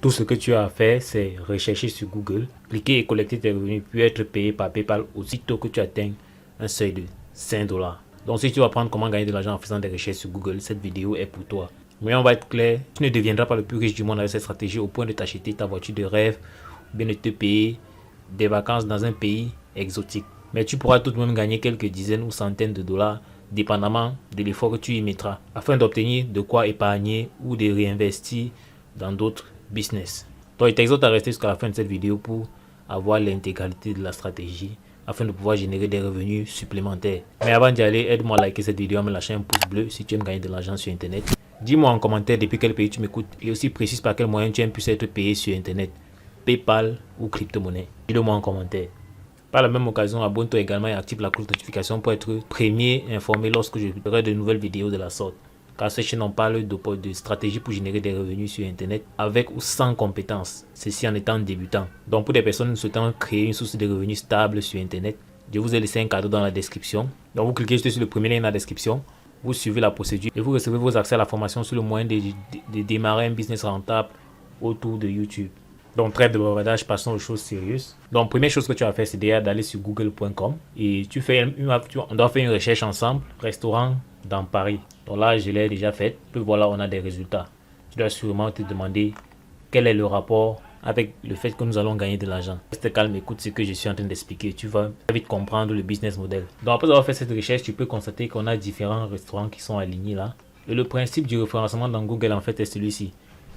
Tout ce que tu as à faire, c'est rechercher sur Google, cliquer et collecter tes revenus, puis être payé par PayPal aussitôt que tu atteins un seuil de 5 dollars. Donc si tu vas apprendre comment gagner de l'argent en faisant des recherches sur Google, cette vidéo est pour toi. Mais on va être clair, tu ne deviendras pas le plus riche du monde avec cette stratégie au point de t'acheter ta voiture de rêve ou bien de te payer des vacances dans un pays exotique. Mais tu pourras tout de même gagner quelques dizaines ou centaines de dollars dépendamment de l'effort que tu y mettras afin d'obtenir de quoi épargner ou de réinvestir dans d'autres business. Donc, il t'exhorte à rester jusqu'à la fin de cette vidéo pour avoir l'intégralité de la stratégie afin de pouvoir générer des revenus supplémentaires. Mais avant d'y aller, aide-moi à liker cette vidéo en me lâchant un pouce bleu si tu aimes gagner de l'argent sur Internet. Dis-moi en commentaire depuis quel pays tu m'écoutes et aussi précise par quel moyen tu aimes plus être payé sur Internet, PayPal ou crypto-monnaie. Dis-le-moi en commentaire. Par la même occasion, abonne-toi également et active la cloche de notification pour être premier informé lorsque je ferai de nouvelles vidéos de la sorte. Car cette chaîne en parle de stratégies pour générer des revenus sur Internet avec ou sans compétences, ceci en étant débutant. Donc pour des personnes souhaitant créer une source de revenus stable sur Internet, je vous ai laissé un cadeau dans la description. Donc vous cliquez juste sur le premier lien dans la description, vous suivez la procédure et vous recevez vos accès à la formation sur le moyen de démarrer un business rentable autour de YouTube. Donc trêve de bavardage, passons aux choses sérieuses. Donc première chose que tu vas faire, c'est déjà d'aller sur google.com et on doit faire une recherche ensemble, restaurant dans Paris. Donc là, je l'ai déjà fait. Puis voilà, on a des résultats. Tu dois sûrement te demander quel est le rapport avec le fait que nous allons gagner de l'argent. Reste calme, écoute ce que je suis en train d'expliquer. Tu vas vite comprendre le business model. Donc après avoir fait cette recherche, tu peux constater qu'on a différents restaurants qui sont alignés là. Et le principe du référencement dans Google en fait est celui-ci.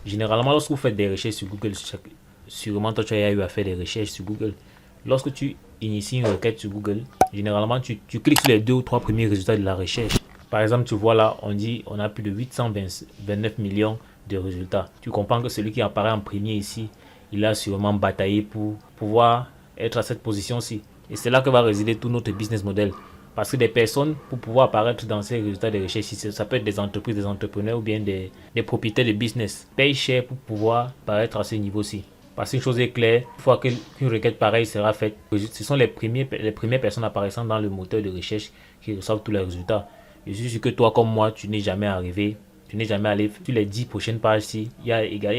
Généralement, lorsque vous faites des recherches sur Google, sûrement toi tu as eu à faire des recherches sur Google. Lorsque tu inities une requête sur Google, généralement tu cliques sur les 2 ou 3 premiers résultats de la recherche. Par exemple, tu vois là, on dit on a plus de 829 millions de résultats. Tu comprends que celui qui apparaît en premier ici, il a sûrement bataillé pour pouvoir être à cette position-ci. Et c'est là que va résider tout notre business model. Parce que des personnes, pour pouvoir apparaître dans ces résultats de recherche, ça peut être des entreprises, des entrepreneurs ou bien des propriétaires de business, payent cher pour pouvoir apparaître à ce niveau-ci. Parce qu'une chose est claire, une fois qu'une requête pareille sera faite, ce sont les premières personnes apparaissant dans le moteur de recherche qui reçoivent tous les résultats. Je suis sûr que toi comme moi, tu n'es jamais arrivé, tu n'es jamais allé sur les 10 prochaines pages-ci. Il y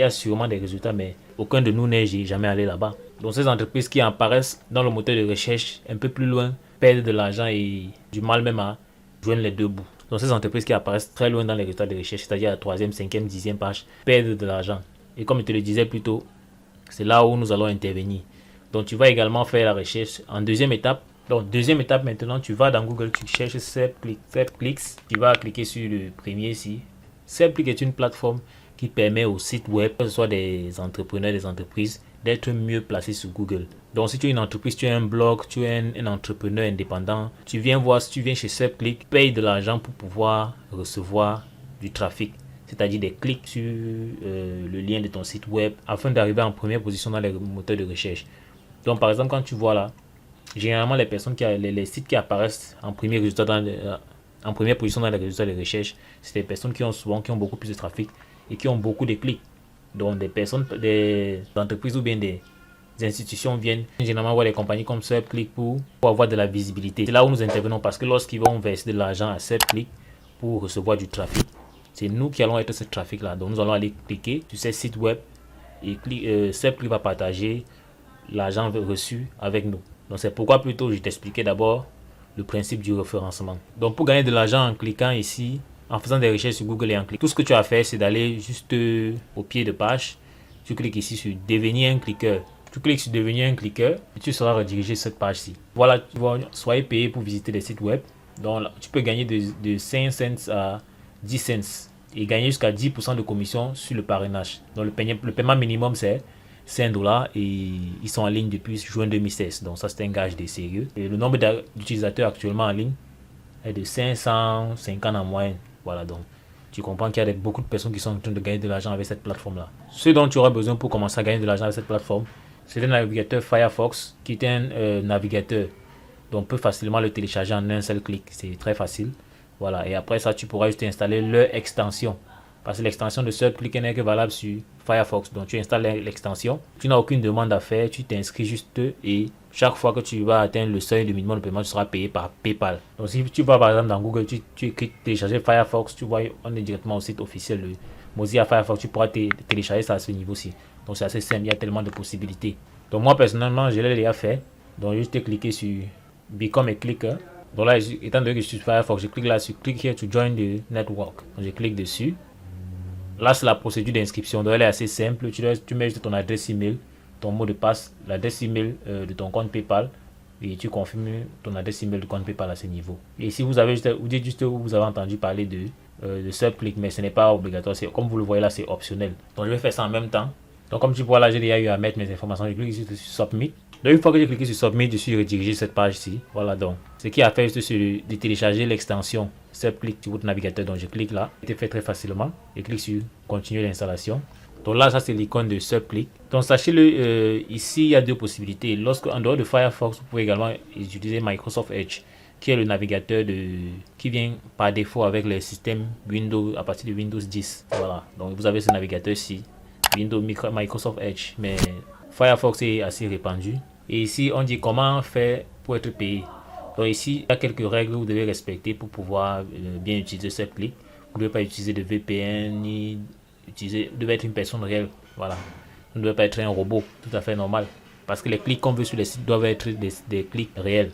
a sûrement des résultats, mais aucun de nous n'est jamais allé là-bas. Donc ces entreprises qui apparaissent dans le moteur de recherche un peu plus loin perdent de l'argent et du mal même à joindre les deux bouts. Donc ces entreprises qui apparaissent très loin dans les résultats de recherche, c'est-à-dire à la 3e, 5e, 10e page, perdent de l'argent. Et comme je te le disais plus tôt, c'est là où nous allons intervenir. Donc tu vas également faire la recherche en deuxième étape. Donc deuxième étape maintenant, tu vas dans Google, tu cherches SelfClicks. Tu vas cliquer sur le premier ici. SelfClick est une plateforme qui permet aux sites web, que ce soit des entrepreneurs, des entreprises, d'être mieux placés sur Google. Donc si tu es une entreprise, tu es un blog, tu es un entrepreneur indépendant, tu viens voir, si tu viens chez SelfClick, paye de l'argent pour pouvoir recevoir du trafic. C'est-à-dire des clics sur le lien de ton site web afin d'arriver en première position dans les moteurs de recherche. Donc par exemple, quand tu vois là, généralement les sites qui apparaissent en premier résultat en première position dans les résultats de recherche, c'est des personnes qui ont beaucoup plus de trafic et qui ont beaucoup de clics. Donc des entreprises ou bien des institutions viennent généralement voir les compagnies comme SelfClick pour avoir de la visibilité. C'est là où nous intervenons parce que lorsqu'ils vont verser de l'argent à SelfClick pour recevoir du trafic, c'est nous qui allons être ce trafic là. Donc nous allons aller cliquer sur ces sites web et SelfClick va partager l'argent reçu avec nous. Donc c'est pourquoi plutôt je t'expliquais d'abord le principe du référencement. Donc pour gagner de l'argent en cliquant ici, en faisant des recherches sur Google et en cliquant, tout ce que tu as à faire c'est d'aller juste au pied de page. Tu cliques ici sur devenir un cliqueur. Tu cliques sur devenir un cliqueur et tu seras redirigé sur cette page-ci. Voilà, tu vas soyez payé pour visiter des sites web. Donc là, tu peux gagner de 5 cents à 10 cents et gagner jusqu'à 10% de commission sur le parrainage. Donc le paiement minimum c'est 5 dollars et ils sont en ligne depuis juin 2016. Donc ça c'est un gage de sérieux. Et le nombre d'utilisateurs actuellement en ligne est de 550 en moyenne. Voilà, donc tu comprends qu'il y a beaucoup de personnes qui sont en train de gagner de l'argent avec cette plateforme là. Ce dont tu auras besoin pour commencer à gagner de l'argent avec cette plateforme, c'est un navigateur Firefox qui est un navigateur. Donc on peut facilement le télécharger en un seul clic. C'est très facile. Voilà, et après ça tu pourras juste installer leur extension. Parce que l'extension de SelfClick n'est que valable sur Firefox. Donc tu installes l'extension. Tu n'as aucune demande à faire. Tu t'inscris juste et chaque fois que tu vas atteindre le seuil de minimum de paiement, tu seras payé par PayPal. Donc si tu vas par exemple dans Google, tu écris télécharger Firefox, tu vois, on est directement au site officiel de Mozilla Firefox. Tu pourras télécharger ça à ce niveau-ci. Donc c'est assez simple, il y a tellement de possibilités. Donc moi personnellement, je l'ai déjà fait. Donc juste cliquer sur Become a Clicker. Donc là, étant donné que je suis sur Firefox, je clique là sur Click here to join the network. Donc je clique dessus. Là, c'est la procédure d'inscription. Donc elle est assez simple. Tu mets juste ton adresse email, ton mot de passe, l'adresse email de ton compte PayPal. Et tu confirmes ton adresse email de compte PayPal à ce niveau. Et si vous avez vous dites juste où vous avez entendu parler de SubClick, mais ce n'est pas obligatoire. Comme vous le voyez là, c'est optionnel. Donc je vais faire ça en même temps. Donc comme tu vois là, j'ai déjà eu à mettre mes informations. Je clique ici sur Submit. Donc une fois que j'ai cliqué sur Submit, je suis redirigé cette page-ci. Voilà donc. Ce qui a fait, c'est de télécharger l'extension SubClick sur votre navigateur. Donc je clique là. C'était fait très facilement. Je clique sur Continuer l'installation. Donc là, ça c'est l'icône de SubClick. Donc sachez-le, ici il y a deux possibilités. En dehors de Firefox, vous pouvez également utiliser Microsoft Edge, qui est le navigateur qui vient par défaut avec les systèmes Windows à partir de Windows 10. Voilà. Donc vous avez ce navigateur-ci, Microsoft Edge, mais Firefox est assez répandu. Et ici, on dit comment faire pour être payé. Donc ici, il y a quelques règles que vous devez respecter pour pouvoir bien utiliser SubClick. Vous ne devez pas utiliser de VPN ni vous devez être une personne réelle. Voilà. Vous ne devez pas être un robot, tout à fait normal. Parce que les clics qu'on veut sur les sites doivent être des clics réels.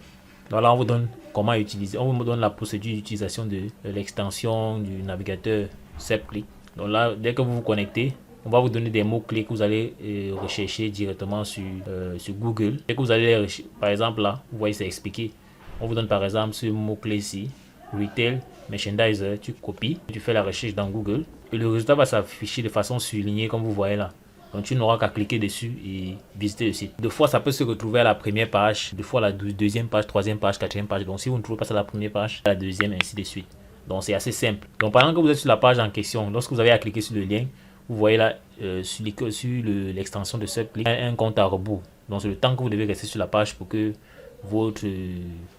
Donc là, on vous donne comment utiliser. On vous donne la procédure d'utilisation de l'extension du navigateur SubClick. Donc là, dès que vous vous connectez, on va vous donner des mots-clés que vous allez rechercher directement sur Google. Dès que vous allez, par exemple là, vous voyez c'est expliqué. On vous donne par exemple ce mot-clé-ci, Retail Merchandiser, tu copies, tu fais la recherche dans Google et le résultat va s'afficher de façon surlignée comme vous voyez là. Donc tu n'auras qu'à cliquer dessus et visiter le site. Des fois ça peut se retrouver à la première page, des fois à la deuxième page, troisième page, quatrième page. Donc si vous ne trouvez pas ça à la première page, à la deuxième, ainsi de suite. Donc c'est assez simple. Donc pendant que vous êtes sur la page en question, lorsque vous avez à cliquer sur le lien, vous voyez là sur l'extension de SubClick, un compte à rebours. Donc c'est le temps que vous devez rester sur la page pour que votre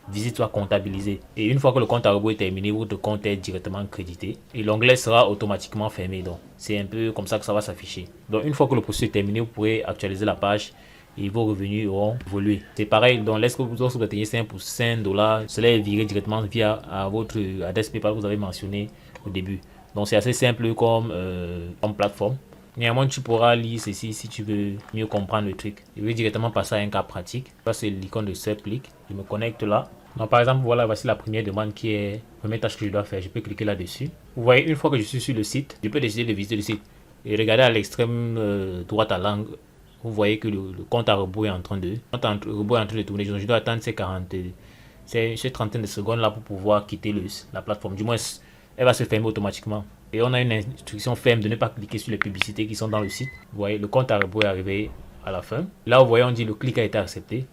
visite soit comptabilisée. Et une fois que le compte à rebours est terminé, votre compte est directement crédité et l'onglet sera automatiquement fermé. Donc c'est un peu comme ça que ça va s'afficher. Donc une fois que le processus est terminé, vous pourrez actualiser la page et vos revenus auront évolué. C'est pareil, donc lorsque vous atteignez 5 $, cela est viré directement via à votre adresse PayPal que vous avez mentionné au début. Donc c'est assez simple comme plateforme. Néanmoins, tu pourras lire ceci si tu veux mieux comprendre le truc. Je vais directement passer à un cas pratique. Ça, c'est l'icône de SubClick. Je me connecte là. Donc, par exemple, voilà, voici la première demande qui est la première tâche que je dois faire. Je peux cliquer là-dessus. Vous voyez, une fois que je suis sur le site, je peux décider de visiter le site. Et regardez à l'extrême droite à l'angle. Vous voyez que le compte à rebours est en train de tourner. Je dois attendre ces trentaines de secondes là pour pouvoir quitter la plateforme. Du moins, elle va se fermer automatiquement. Et on a une instruction ferme de ne pas cliquer sur les publicités qui sont dans le site. Vous voyez, le compte à rebours est arrivé à la fin. Là, vous voyez, on dit le clic a été accepté.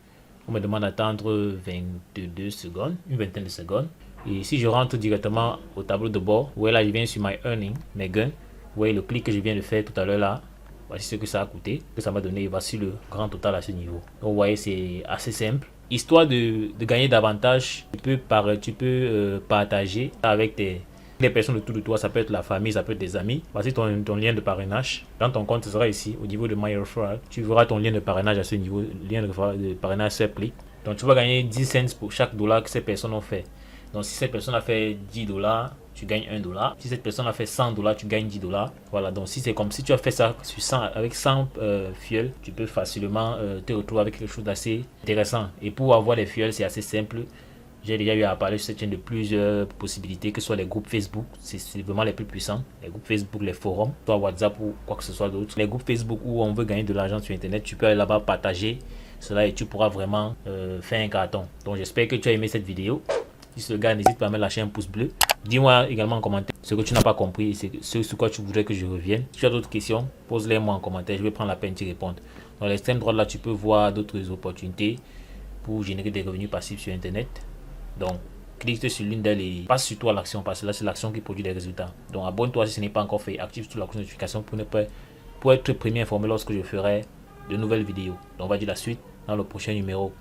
On me demande d'attendre 22 secondes, une vingtaine de secondes. Et si je rentre directement au tableau de bord, vous voyez là, je viens sur My Earning, mes gains. Vous voyez le clic que je viens de faire tout à l'heure là. Voici ce que ça a coûté, que ça m'a donné. Voici le grand total à ce niveau. Donc, vous voyez, c'est assez simple. Histoire de gagner davantage, tu peux partager avec des personnes autour de toi, ça peut être la famille, ça peut être des amis. Voici ton lien de parrainage. Dans ton compte, ce sera ici, au niveau de My Referral. Tu verras ton lien de parrainage à ce niveau, lien de parrainage SubClick. Donc tu vas gagner 10 cents pour chaque dollar que ces personnes ont fait. Donc si cette personne a fait 10 $, tu gagnes 1 $. Si cette personne a fait 100 $, tu gagnes 10 $. Voilà, donc si c'est comme si tu as fait ça avec 100 fioles, tu peux facilement te retrouver avec quelque chose d'assez intéressant. Et pour avoir les fioles, c'est assez simple. J'ai déjà eu à parler sur cette chaîne de plusieurs possibilités, que ce soit les groupes Facebook, c'est vraiment les plus puissants. Les groupes Facebook, les forums, soit WhatsApp ou quoi que ce soit d'autre. Les groupes Facebook où on veut gagner de l'argent sur Internet, tu peux aller là-bas partager cela et tu pourras vraiment faire un carton. Donc j'espère que tu as aimé cette vidéo. Si c'est le cas, n'hésite pas à me lâcher un pouce bleu. Dis-moi également en commentaire ce que tu n'as pas compris et ce sur quoi tu voudrais que je revienne. Si tu as d'autres questions, pose-les moi en commentaire. Je vais prendre la peine d'y répondre. Dans l'extrême droite là, tu peux voir d'autres opportunités pour générer des revenus passifs sur Internet. Donc, clique sur l'une d'elles et passe sur toi l'action parce que là, c'est l'action qui produit des résultats. Donc, abonne-toi si ce n'est pas encore fait. Active sur la cloche de notification pour être premier informé lorsque je ferai de nouvelles vidéos. Donc, on va dire la suite dans le prochain numéro.